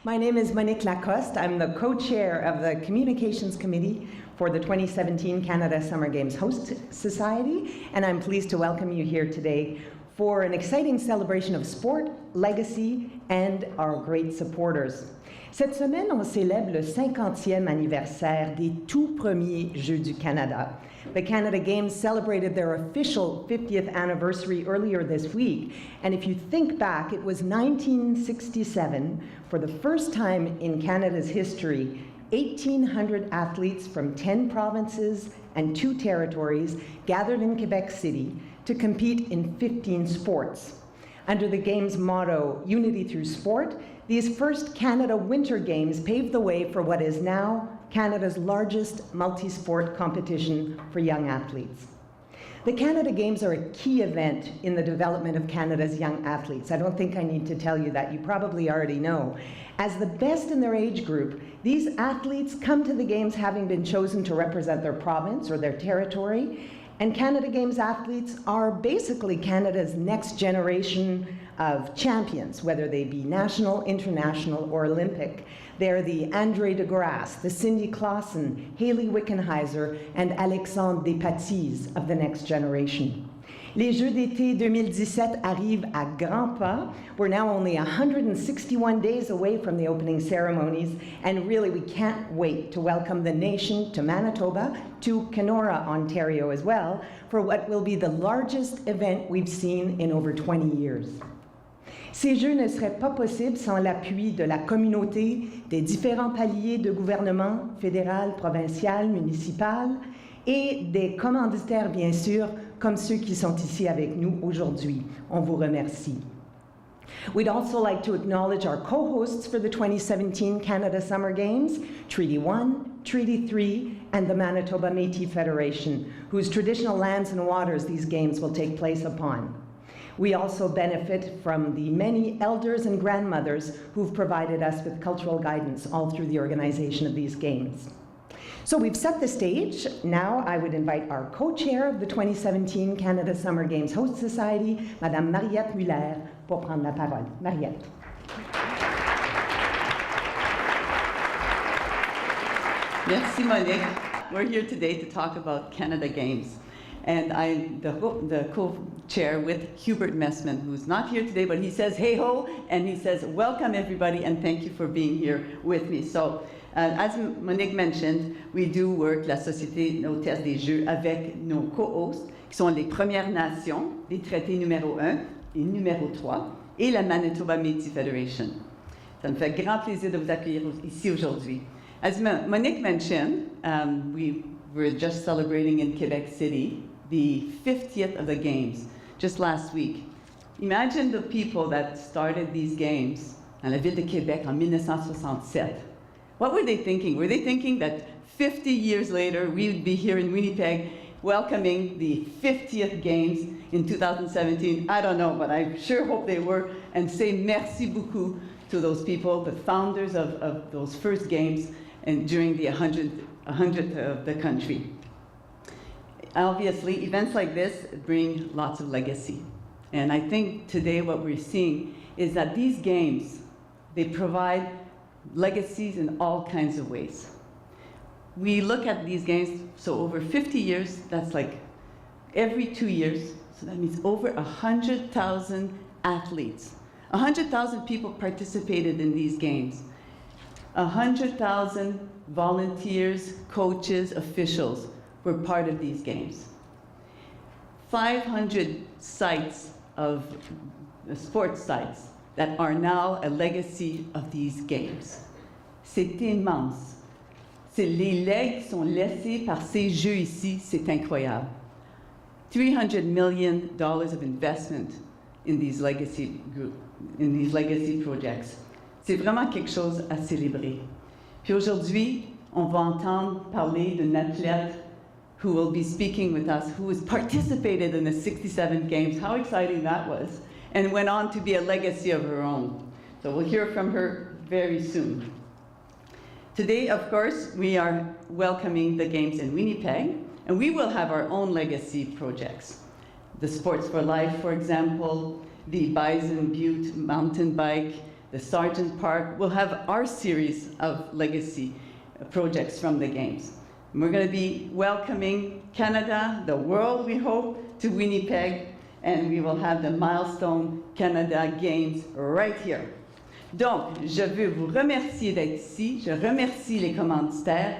My name is Monique Lacoste. I'm the co-chair of the Communications Committee for the 2017 Canada Summer Games Host Society, and I'm pleased to welcome you here today for an exciting celebration of sport, legacy, and our great supporters. Cette semaine, on célèbre le 50e anniversaire des tout premiers Jeux du Canada. The Canada Games celebrated their official 50th anniversary earlier this week, and if you think back, it was 1967, for the first time in Canada's history, 1,800 athletes from 10 provinces and 2 territories gathered in Quebec City to compete in 15 sports. Under the Games motto, Unity Through Sport, these first Canada Winter Games paved the way for what is now Canada's largest multi-sport competition for young athletes. The Canada Games are a key event in the development of Canada's young athletes. I don't think I need to tell you that. You probably already know. As the best in their age group, these athletes come to the Games having been chosen to represent their province or their territory, and Canada Games athletes are basically Canada's next generation of champions, whether they be national, international, or Olympic. They're the André de Grasse, the Cindy Clausen, Haley Wickenheiser, and Alexandre Despatie of the next generation. Les Jeux d'été 2017 arrivent à grands pas. We're now only 161 days away from the opening ceremonies, and really we can't wait to welcome the nation to Manitoba, to Kenora, Ontario as well, for what will be the largest event we've seen in over 20 years. Ces Jeux ne seraient pas possibles sans l'appui de la communauté, des différents paliers de gouvernement, fédéral, provincial, municipal, et des commanditaires, bien sûr, comme ceux qui sont ici avec nous aujourd'hui. On vous remercie. We'd also like to acknowledge our co-hosts for the 2017 Canada Summer Games, Treaty 1, Treaty 3, and the Manitoba Métis Federation, whose traditional lands and waters these games will take place upon. We also benefit from the many elders and grandmothers who've provided us with cultural guidance all through the organization of these games. So we've set the stage. Now I would invite our co-chair of the 2017 Canada Summer Games Host Society, Madame Mariette Muller, pour prendre la parole. Mariette. Merci, Monique. We're here today to talk about Canada Games. And I'm the co-chair with Hubert Messman, who's not here today, but he says, hey-ho, and he says, welcome everybody, and thank you for being here with me. So, as Monique mentioned, we do work, la Société Hôtesse des Jeux, avec nos co-hosts, qui sont les Premières Nations, les traités numéro 1 et numéro 3, et la Manitoba Métis Federation. Ça me fait grand plaisir de vous accueillir ici aujourd'hui. As Monique mentioned, we were just celebrating in Quebec City the 50th of the Games, just last week. Imagine the people that started these Games dans la ville de Québec en 1967. What were they thinking? Were they thinking that 50 years later, we would be here in Winnipeg welcoming the 50th Games in 2017? I don't know, but I sure hope they were, and say merci beaucoup to those people, the founders of those first Games, and during the 100th of the country. Obviously, events like this bring lots of legacy. And I think today what we're seeing is that these games, they provide legacies in all kinds of ways. We look at these games, so over 50 years, that's like every 2 years, so that means over 100,000 athletes. 100,000 people participated in these games. 100,000 volunteers, coaches, officials were part of these games. 500 sites of sports sites that are now a legacy of these games. C'est immense. Les legs sont laissés par ces jeux ici, c'est incroyable. $300 million of investment in these legacy projects. C'est vraiment quelque chose à célébrer. Puis aujourd'hui, on va entendre parler d'une athlète who will be speaking with us, who has participated in the 67 Games. How exciting that was. And went on to be a legacy of her own. So we'll hear from her very soon. Today, of course, we are welcoming the Games in Winnipeg, and we will have our own legacy projects. The Sports for Life, for example, the Bison Butte mountain bike, the Sargent Park. We'll have our series of legacy projects from the Games. And we're going to be welcoming Canada, the world, we hope, to Winnipeg, and we will have the milestone Canada Games right here. Donc, je veux vous remercier d'être ici, je remercie les commanditaires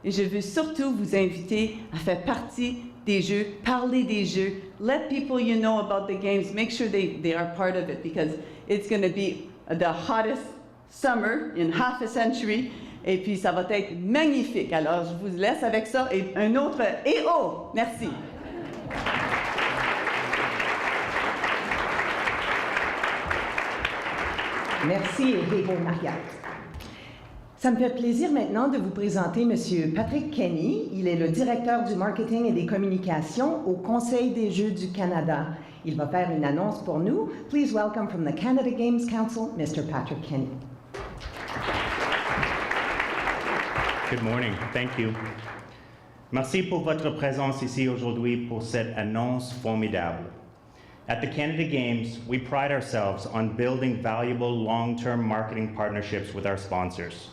et je veux surtout vous inviter à faire partie des Jeux, parler des Jeux, let people you know about the Games, make sure they are part of it because it's going to be the hottest summer in half a century et puis ça va être magnifique. Alors, je vous laisse avec ça et un autre « Eh oh !» Merci. Merci et hey-ho, Mariette. Ça me fait plaisir maintenant de vous présenter M. Patrick Kenny. Il est le directeur du marketing et des communications au Conseil des Jeux du Canada. Il va faire une annonce pour nous. Please welcome from the Canada Games Council, Mr. Patrick Kenny. Good morning. Thank you. Merci pour votre présence ici aujourd'hui pour cette annonce formidable. At the Canada Games, we pride ourselves on building valuable long-term marketing partnerships with our sponsors.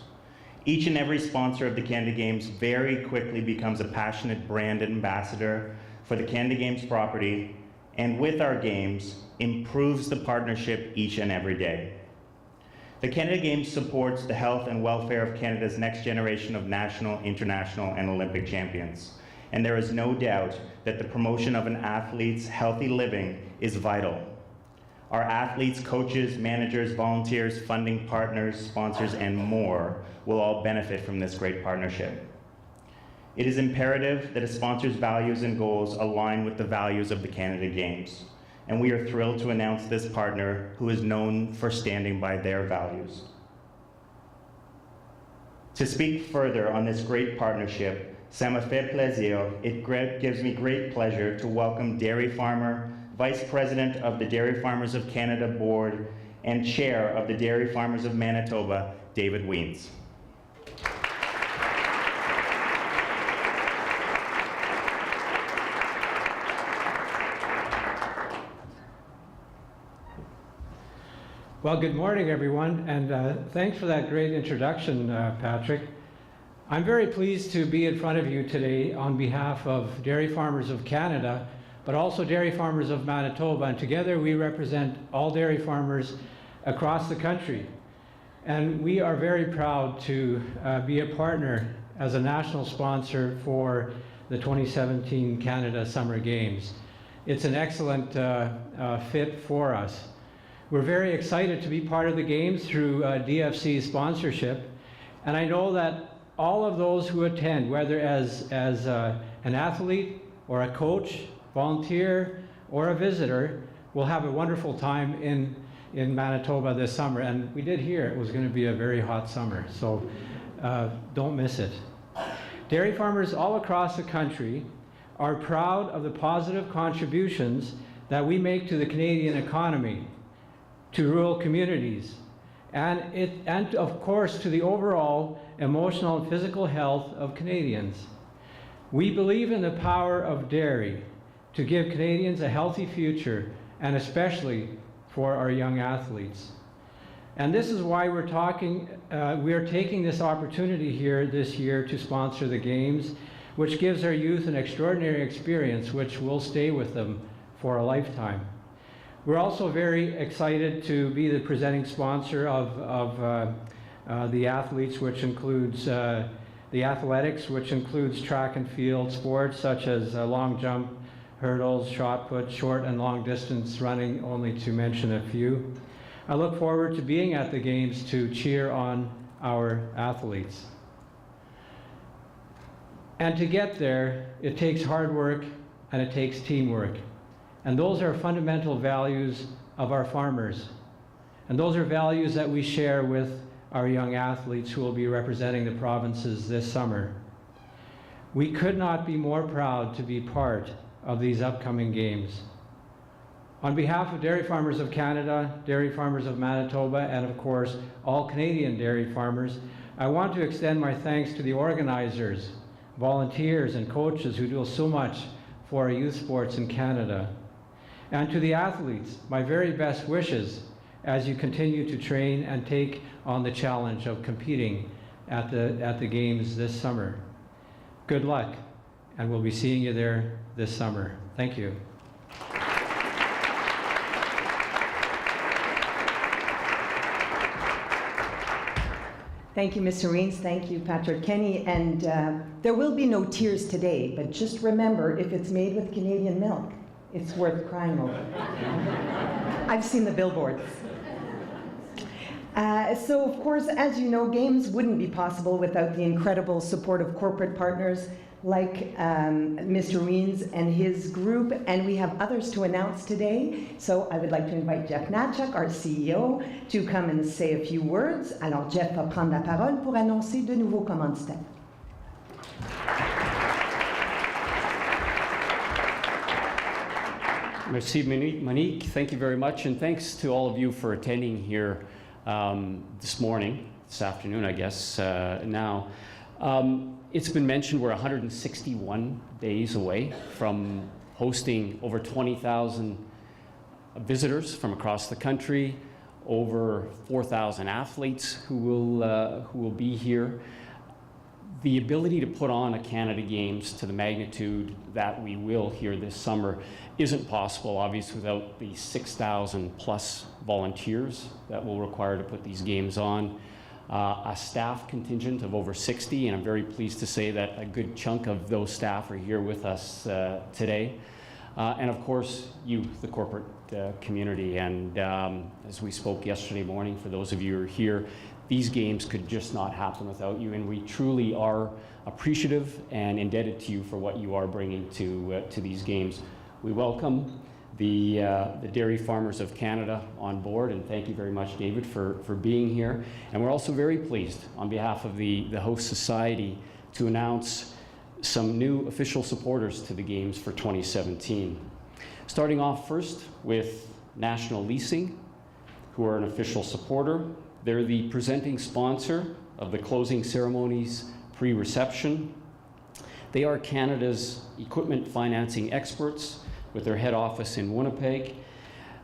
Each and every sponsor of the Canada Games very quickly becomes a passionate brand ambassador for the Canada Games property, and with our games, improves the partnership each and every day. The Canada Games supports the health and welfare of Canada's next generation of national, international, and Olympic champions. And there is no doubt that the promotion of an athlete's healthy living is vital. Our athletes, coaches, managers, volunteers, funding partners, sponsors, and more will all benefit from this great partnership. It is imperative that a sponsor's values and goals align with the values of the Canada Games, and we are thrilled to announce this partner who is known for standing by their values. To speak further on this great partnership, ça me fait plaisir. It gives me great pleasure to welcome dairy farmer, Vice President of the Dairy Farmers of Canada Board, and Chair of the Dairy Farmers of Manitoba, David Wiens. Well, good morning, everyone, and thanks for that great introduction, Patrick. I'm very pleased to be in front of you today on behalf of Dairy Farmers of Canada, but also Dairy Farmers of Manitoba, and together we represent all dairy farmers across the country. And we are very proud to be a partner as a national sponsor for the 2017 Canada Summer Games. It's an excellent fit for us. We're very excited to be part of the Games through DFC sponsorship, and I know that all of those who attend, whether as an athlete or a coach, volunteer, or a visitor, will have a wonderful time in Manitoba this summer. And we did hear it was going to be a very hot summer, so don't miss it. Dairy farmers all across the country are proud of the positive contributions that we make to the Canadian economy, to rural communities, and of course to the overall emotional and physical health of Canadians. We believe in the power of dairy to give Canadians a healthy future, and especially for our young athletes. And this is why we are taking this opportunity here this year to sponsor the Games, which gives our youth an extraordinary experience which will stay with them for a lifetime. We're also very excited to be the presenting sponsor of the athletes, which includes the athletics, which includes track and field sports such as long jump, hurdles, shot put, short and long distance running, only to mention a few. I look forward to being at the Games to cheer on our athletes. And to get there, it takes hard work and it takes teamwork. And those are fundamental values of our farmers. And those are values that we share with our young athletes who will be representing the provinces this summer. We could not be more proud to be part of these upcoming Games. On behalf of Dairy Farmers of Canada, Dairy Farmers of Manitoba, and of course, all Canadian dairy farmers, I want to extend my thanks to the organizers, volunteers, and coaches who do so much for youth sports in Canada. And to the athletes, my very best wishes as you continue to train and take on the challenge of competing at the Games this summer. Good luck, and we'll be seeing you there this summer. Thank you. Thank you, Mr. Reens. Thank you, Patrick Kenny. And there will be no tears today, but just remember, if it's made with Canadian milk, it's worth crying over. I've seen the billboards. So, of course, as you know, Games wouldn't be possible without the incredible support of corporate partners like Mr. Reens and his group, and we have others to announce today. So I would like to invite Jeff Natchuk, our CEO, to come and say a few words. Alors Jeff va prendre la parole pour annoncer de nouveaux commanditaires. Merci, Monique. Thank you very much, and thanks to all of you for attending here this afternoon, I guess, now. It's been mentioned we're 161 days away from hosting over 20,000 visitors from across the country, over 4,000 athletes who will be here. The ability to put on a Canada Games to the magnitude that we will here this summer isn't possible, obviously, without the 6,000 plus volunteers that we'll require to put these games on. A staff contingent of over 60, and I'm very pleased to say that a good chunk of those staff are here with us today. And of course, you, the corporate community. And as we spoke yesterday morning, for those of you who are here, these games could just not happen without you, and we truly are appreciative and indebted to you for what you are bringing to these games. We welcome the Dairy Farmers of Canada on board, and thank you very much, David, for being here. And we're also very pleased, on behalf of the host society, to announce some new official supporters to the Games for 2017. Starting off first with National Leasing, who are an official supporter. They're the presenting sponsor of the closing ceremonies pre-reception. They are Canada's equipment financing experts, with their head office in Winnipeg.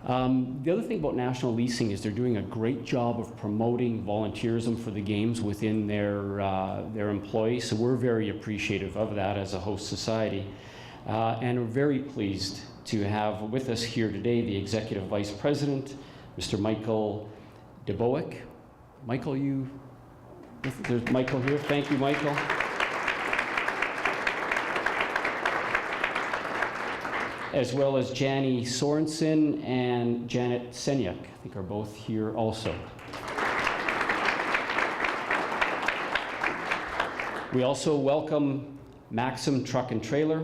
The other thing about National Leasing is they're doing a great job of promoting volunteerism for the Games within their employees, so we're very appreciative of that as a host society. And we're very pleased to have with us here today the Executive Vice President, Mr. Michael DeBoek. Michael, there's Michael here. Thank you, Michael. As well as Jani Sorensen and Janet Senyak, I think are both here also. We also welcome Maxim Truck and Trailer.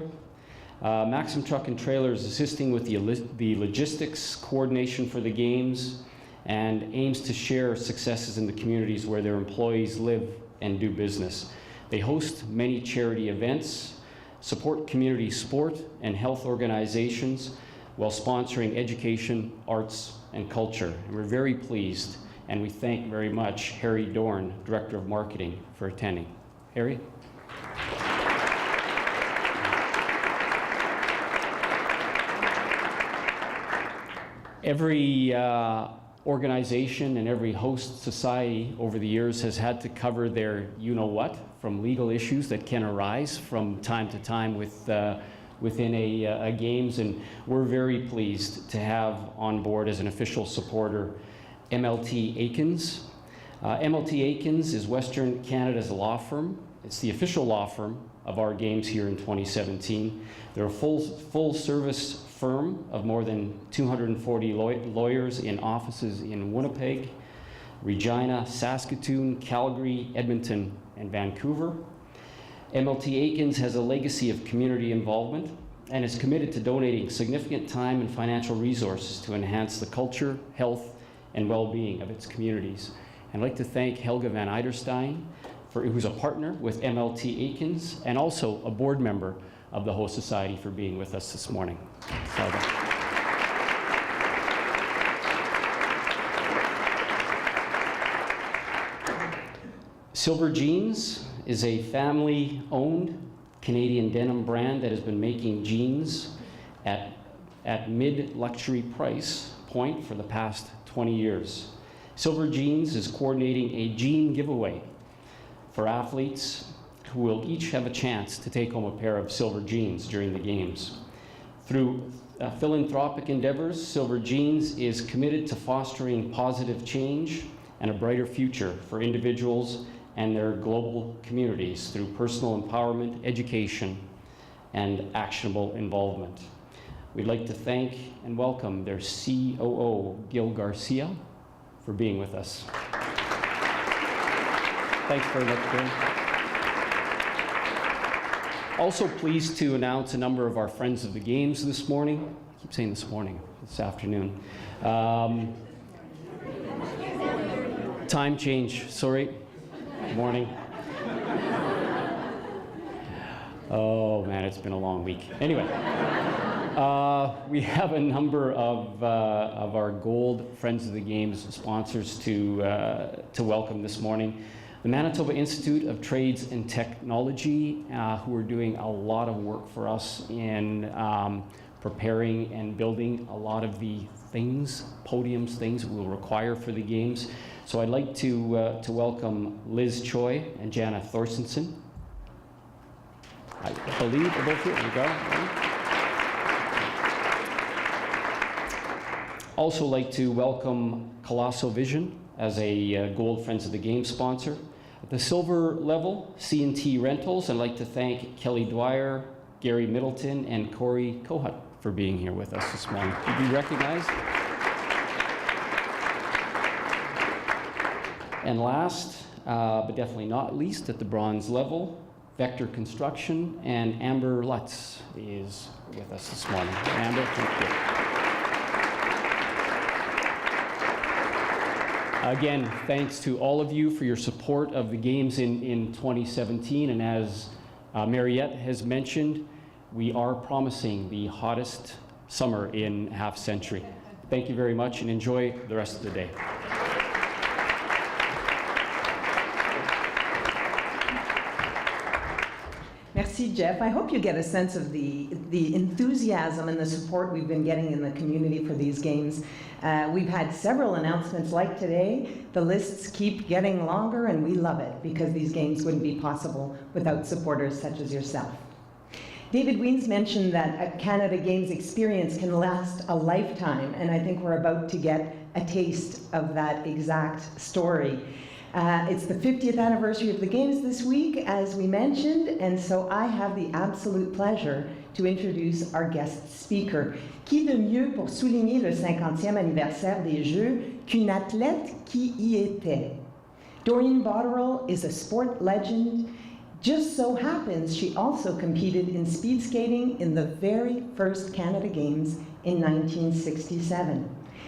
Maxim Truck and Trailer is assisting with the logistics coordination for the Games and aims to share successes in the communities where their employees live and do business. They host many charity events, support community sport and health organizations while sponsoring education, arts, and culture. And we're very pleased, and we thank very much Harry Dorn, Director of Marketing, for attending. Harry? Every organization and every host society over the years has had to cover their you-know-what from legal issues that can arise from time to time within a Games, and we're very pleased to have on board as an official supporter MLT Aikens. MLT Aikens is Western Canada's law firm. It's the official law firm of our Games here in 2017. They're a full-service firm of more than 240 lawyers in offices in Winnipeg, Regina, Saskatoon, Calgary, Edmonton, and Vancouver. MLT Aikens has a legacy of community involvement and is committed to donating significant time and financial resources to enhance the culture, health, and well-being of its communities. I'd like to thank Helga van Eiderstein, who's a partner with MLT Aikens and also a board member of the host society, for being with us this morning. Helga. Silver Jeans is a family-owned Canadian denim brand that has been making jeans at mid-luxury price Point for the past 20 years. Silver Jeans is coordinating a jean giveaway for athletes who will each have a chance to take home a pair of silver jeans during the games. Through philanthropic endeavors, Silver Jeans is committed to fostering positive change and a brighter future for individuals and their global communities through personal empowerment, education, and actionable involvement. We'd like to thank and welcome their COO, Gil Garcia, for being with us. Thanks very much, Gil. Also pleased to announce a number of our friends of the games this morning. I keep saying this morning, this afternoon. Time change, sorry. Morning. Oh man, it's been a long week. Anyway, we have a number of our Gold Friends of the Games sponsors to welcome this morning. The Manitoba Institute of Trades and Technology, who are doing a lot of work for us in preparing and building a lot of the things, podiums, things we'll require for the games. So I'd like to welcome Liz Choi and Jana Thorstensen. I believe they're both here. There you go. Also like to welcome Colosso Vision as a Gold Friends of the Game sponsor. At the silver level, C&T Rentals, I'd like to thank Kelly Dwyer, Gary Middleton, and Corey Kohut for being here with us this morning. Did you be recognized? And last, but definitely not least, at the bronze level, Vector Construction, and Amber Lutz is with us this morning. Amber, thank you. Again, thanks to all of you for your support of the games in 2017. And as Mariette has mentioned, we are promising the hottest summer in half century. Thank you very much and enjoy the rest of the day. Merci, Jeff. I hope you get a sense of the enthusiasm and the support we've been getting in the community for these games. We've had several announcements like today. The lists keep getting longer, and we love it because these games wouldn't be possible without supporters such as yourself. David Weens mentioned that a Canada Games experience can last a lifetime, and I think we're about to get a taste of that exact story. It's the 50th anniversary of the Games this week, as we mentioned, and so I have the absolute pleasure to introduce our guest speaker. Qui de mieux pour souligner le 50e anniversaire des Jeux qu'une athlète qui y était? Doreen Botterill is a sport legend. Just so happens she also competed in speed skating in the very first Canada Games in 1967.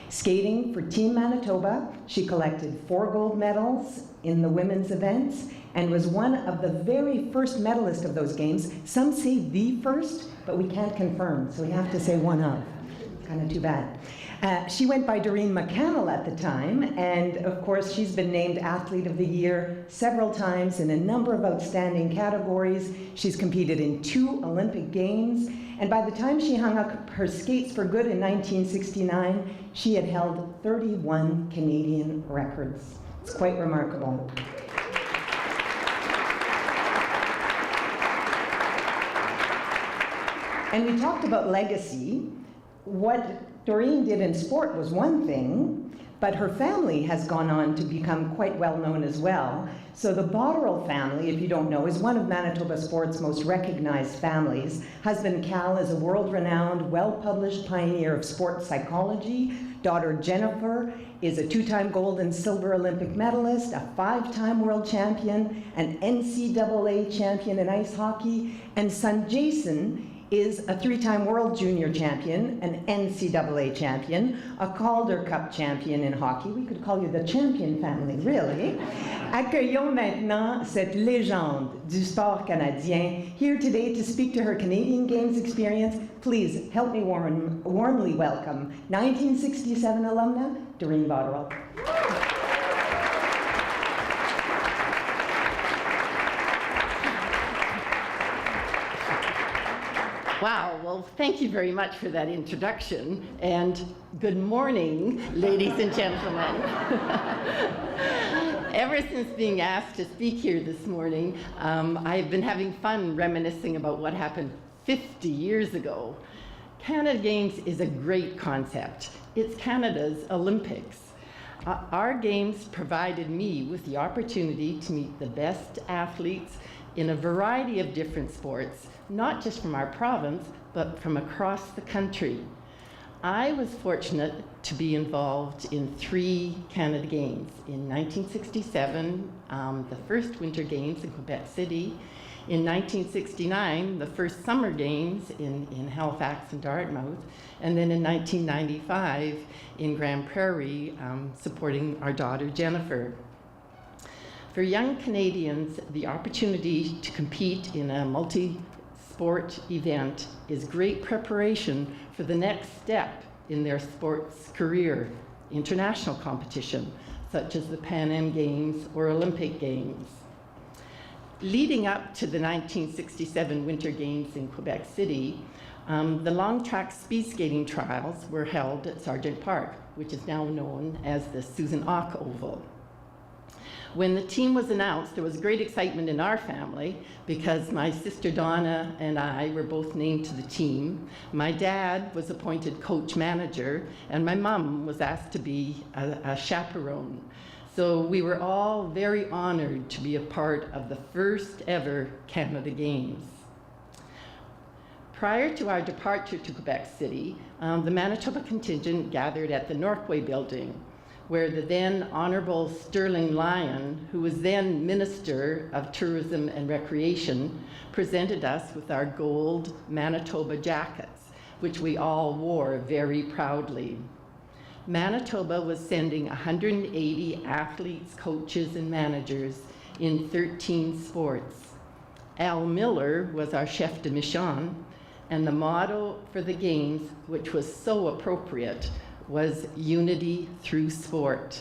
Skating for Team Manitoba, she collected 4 gold medals in the women's events and was one of the very first medalists of those games. Some say the first, but we can't confirm, so we have to say one of. Kind of too bad. She went by Doreen McCannell at the time, and of course she's been named Athlete of the Year several times in a number of outstanding categories. She's competed in 2 Olympic Games, and by the time she hung up her skates for good in 1969, she had held 31 Canadian records. It's quite remarkable. And we talked about legacy. What Doreen did in sport was one thing, but her family has gone on to become quite well known as well. So the Botterill family, if you don't know, is one of Manitoba sport's most recognized families. Husband Cal is a world-renowned, well-published pioneer of sports psychology. Daughter Jennifer is a 2-time gold and silver Olympic medalist, a 5-time world champion, an NCAA champion in ice hockey, and son Jason is a 3-time world junior champion, an NCAA champion, a Calder Cup champion in hockey. We could call you the champion family, really. Accueillons maintenant cette légende du sport canadien here today to speak to her Canadian Games experience. Please help me warmly welcome 1967 alumna, Doreen Botterill. Wow, well, thank you very much for that introduction, and good morning, ladies and gentlemen. Ever since being asked to speak here this morning, I've been having fun reminiscing about what happened 50 years ago. Canada Games is a great concept. It's Canada's Olympics. Our games provided me with the opportunity to meet the best athletes in a variety of different sports, not just from our province, but from across the country. I was fortunate to be involved in 3 Canada Games. In 1967, the first Winter Games in Quebec City. In 1969, the first Summer Games in Halifax and Dartmouth. And then in 1995, in Grand Prairie, supporting our daughter Jennifer. For young Canadians, the opportunity to compete in a multi-sport event is great preparation for the next step in their sports career, international competition, such as the Pan Am Games or Olympic Games. Leading up to the 1967 Winter Games in Quebec City, the long track speed skating trials were held at Sargent Park, which is now known as the Susan Ock Oval. When the team was announced, there was great excitement in our family because my sister Donna and I were both named to the team. My dad was appointed coach manager, and my mom was asked to be a chaperone. So we were all very honored to be a part of the first ever Canada Games. Prior to our departure to Quebec City, the Manitoba contingent gathered at the Northway building, where the then Honorable Sterling Lyon, who was then Minister of Tourism and Recreation, presented us with our gold Manitoba jackets, which we all wore very proudly. Manitoba was sending 180 athletes, coaches, and managers in 13 sports. Al Miller was our chef de mission, and the motto for the games, which was so appropriate, was unity through sport.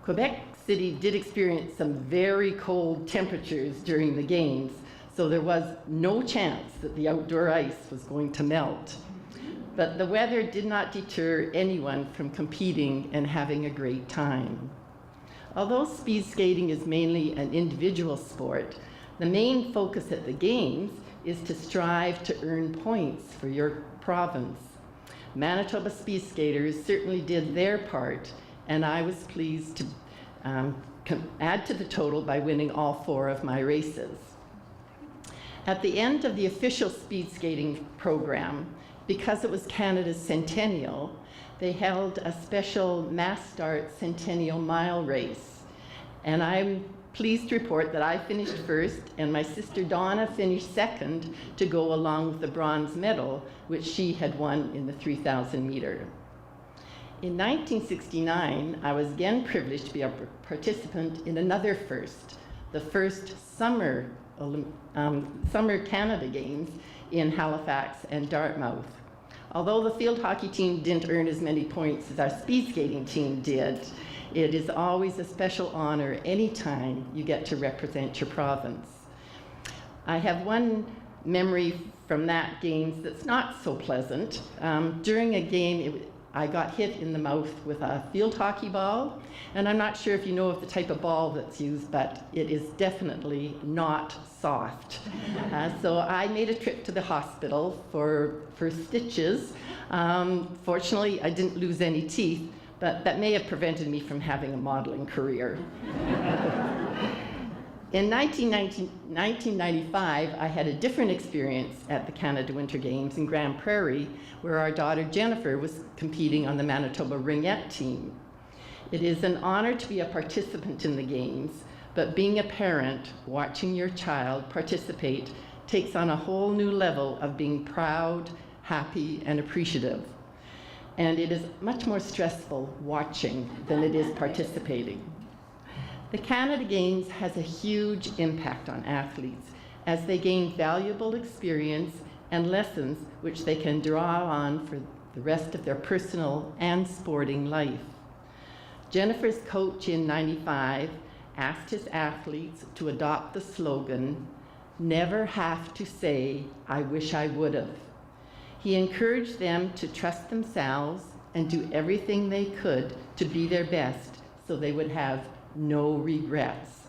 Quebec City did experience some very cold temperatures during the games, so there was no chance that the outdoor ice was going to melt. But the weather did not deter anyone from competing and having a great time. Although speed skating is mainly an individual sport, the main focus at the games is to strive to earn points for your province. Manitoba speed skaters certainly did their part, and I was pleased to add to the total by winning all 4 of my races. At the end of the official speed skating program, because it was Canada's centennial, they held a special Mass Start Centennial Mile race. And I'm pleased to report that I finished first and my sister Donna finished second to go along with the bronze medal, which she had won in the 3,000 meter. In 1969, I was again privileged to be a participant in another first, the first Summer Canada Games in Halifax and Dartmouth. Although the field hockey team didn't earn as many points as our speed skating team did, it is always a special honor anytime you get to represent your province. I have one memory from that games that's not so pleasant. During a game, I got hit in the mouth with a field hockey ball, and I'm not sure if you know of the type of ball that's used, but it is definitely not soft. So I made a trip to the hospital for stitches. Fortunately, I didn't lose any teeth, but that may have prevented me from having a modeling career. In 1995, I had a different experience at the Canada Winter Games in Grand Prairie, where our daughter Jennifer was competing on the Manitoba Ringette team. It is an honor to be a participant in the games, but being a parent, watching your child participate takes on a whole new level of being proud, happy, and appreciative. And it is much more stressful watching than it is participating. The Canada Games has a huge impact on athletes as they gain valuable experience and lessons which they can draw on for the rest of their personal and sporting life. Jennifer's coach in '95 asked his athletes to adopt the slogan, never have to say, "I wish I would have." He encouraged them to trust themselves and do everything they could to be their best so they would have no regrets.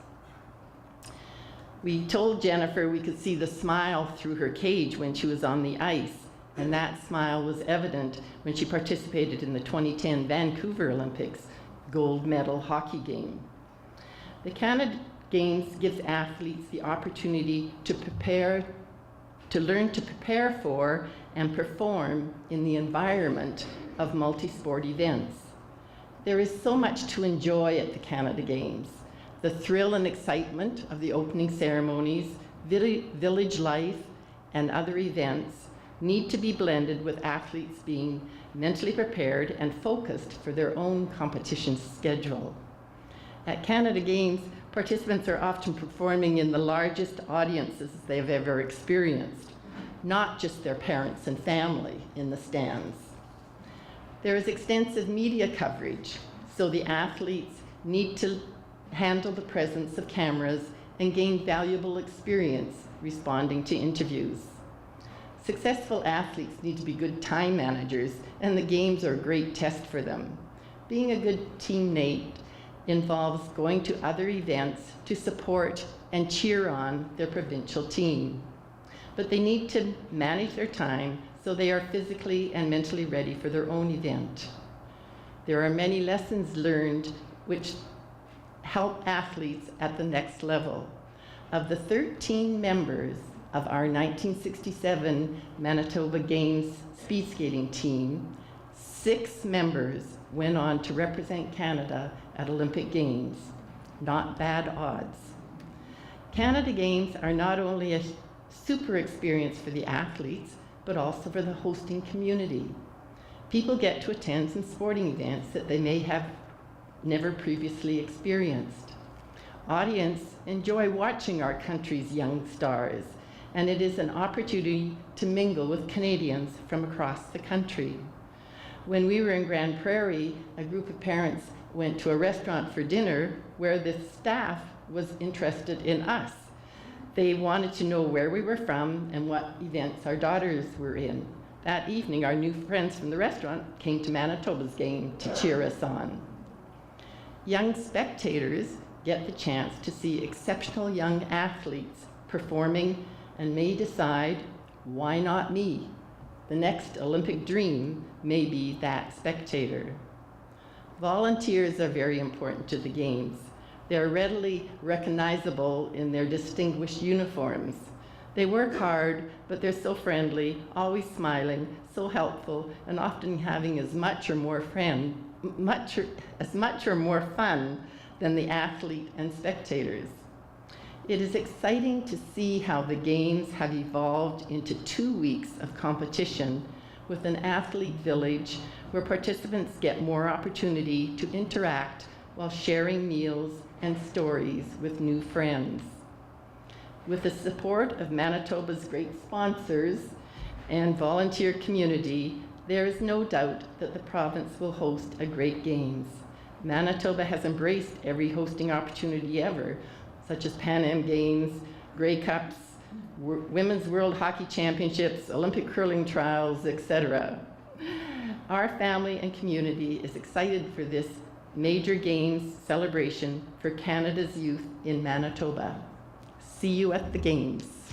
We told Jennifer we could see the smile through her cage when she was on the ice, and that smile was evident when she participated in the 2010 Vancouver Olympics gold medal hockey game. The Canada Games gives athletes the opportunity to learn to prepare for and perform in the environment of multi-sport events. There is so much to enjoy at the Canada Games. The thrill and excitement of the opening ceremonies, village life, and other events need to be blended with athletes being mentally prepared and focused for their own competition schedule. At Canada Games, participants are often performing in the largest audiences they've ever experienced, not just their parents and family in the stands. There is extensive media coverage, so the athletes need to handle the presence of cameras and gain valuable experience responding to interviews. Successful athletes need to be good time managers, and the games are a great test for them. Being a good teammate involves going to other events to support and cheer on their provincial team. But they need to manage their time so they are physically and mentally ready for their own event. There are many lessons learned which help athletes at the next level. Of the 13 members of our 1967 Manitoba Games speed skating team, 6 members went on to represent Canada at Olympic Games. Not bad odds. Canada Games are not only a super experience for the athletes, but also for the hosting community. People get to attend some sporting events that they may have never previously experienced. Audience enjoy watching our country's young stars, and it is an opportunity to mingle with Canadians from across the country. When we were in Grand Prairie, a group of parents went to a restaurant for dinner where the staff was interested in us. They wanted to know where we were from and what events our daughters were in. That evening, our new friends from the restaurant came to Manitoba's game to cheer us on. Young spectators get the chance to see exceptional young athletes performing and may decide, why not me? The next Olympic dream may be that spectator. Volunteers are very important to the Games. They're readily recognizable in their distinguished uniforms. They work hard, but they're so friendly, always smiling, so helpful, and often having as much or more fun than the athlete and spectators. It is exciting to see how the Games have evolved into 2 weeks of competition with an athlete village where participants get more opportunity to interact while sharing meals and stories with new friends. With the support of Manitoba's great sponsors and volunteer community, there is no doubt that the province will host a great Games. Manitoba has embraced every hosting opportunity ever, such as Pan Am Games, Grey Cups, Women's World Hockey Championships, Olympic curling trials, etc. Our family and community is excited for this major Games celebration for Canada's youth in Manitoba. See you at the Games.